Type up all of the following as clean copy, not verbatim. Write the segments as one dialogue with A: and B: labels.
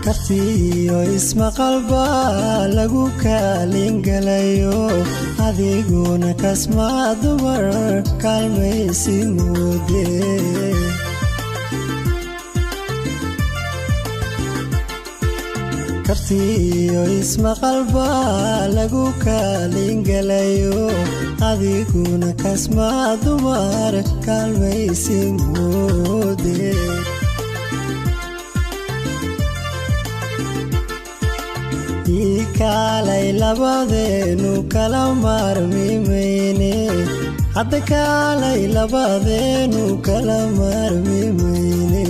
A: kartiyo isma qalba lagu kaalin galayo adiguna kasma dumar kalmaysi moode kartiyo isma qalba lagu kaalin galayo adiguna kasma dumar kalmaysi moode kaalay labadeenu kala maarmi mayne hadda kaalay labadeenu kala maarmi mayne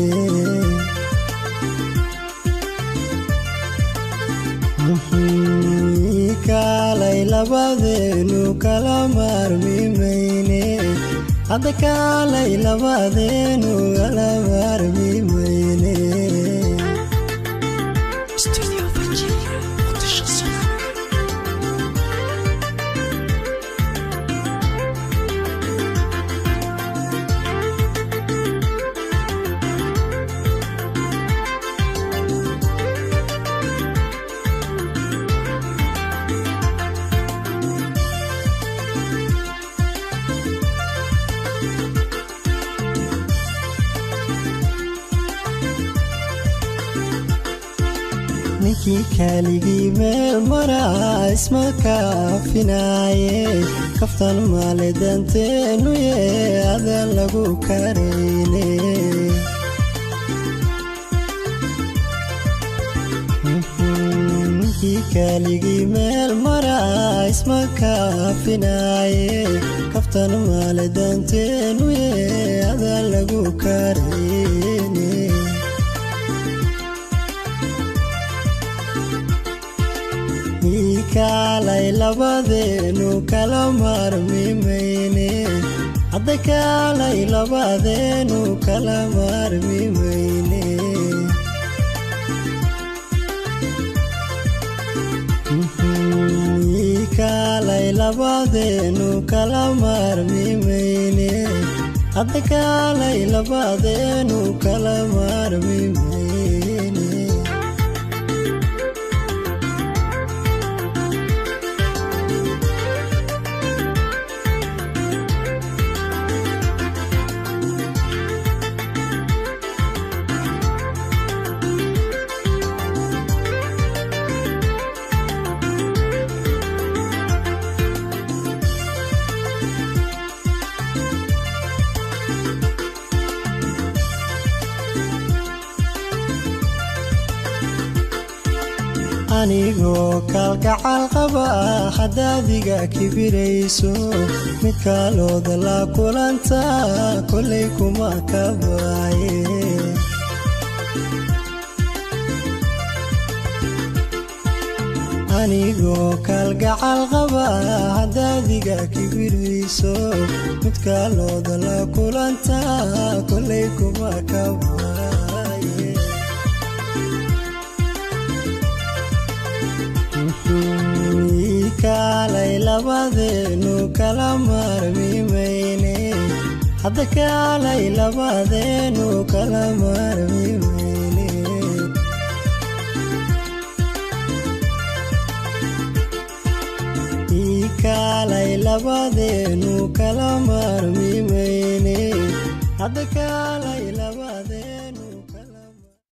A: kaalay labadeenu kala maarmi mayne hadda kaalay labadeenu kala maarmi mayne ninkii kaaligii meel maraa isma kaafinaaye kaftan maale danteenu yee adan lagu karayne ninkii kaaligii meel maraa isma kaafinaaye kaftan maale danteenu yee adan lagu karayne kaalay labadeenu kala maarmi mayne hadda kaalay labadeenu kala maarmi mayne kaalay labadeenu kala maarmi mayne hadda kaalay labadeenu kala maarmi mayne anigoo kalgacal qaba hadaadiga kibirayso mid kalooda la kulanta kolay kuma kabaaye anigoo kalgacal qaba hadaadiga kibirayso mid kalooda la kulanta kolay kuma kabaaye kaalay labadeenu kala maarmi mayne hadda kaalay labadeenu kala maarmi mayne kaalay labadeenu kala maarmi mayne hadda kaalay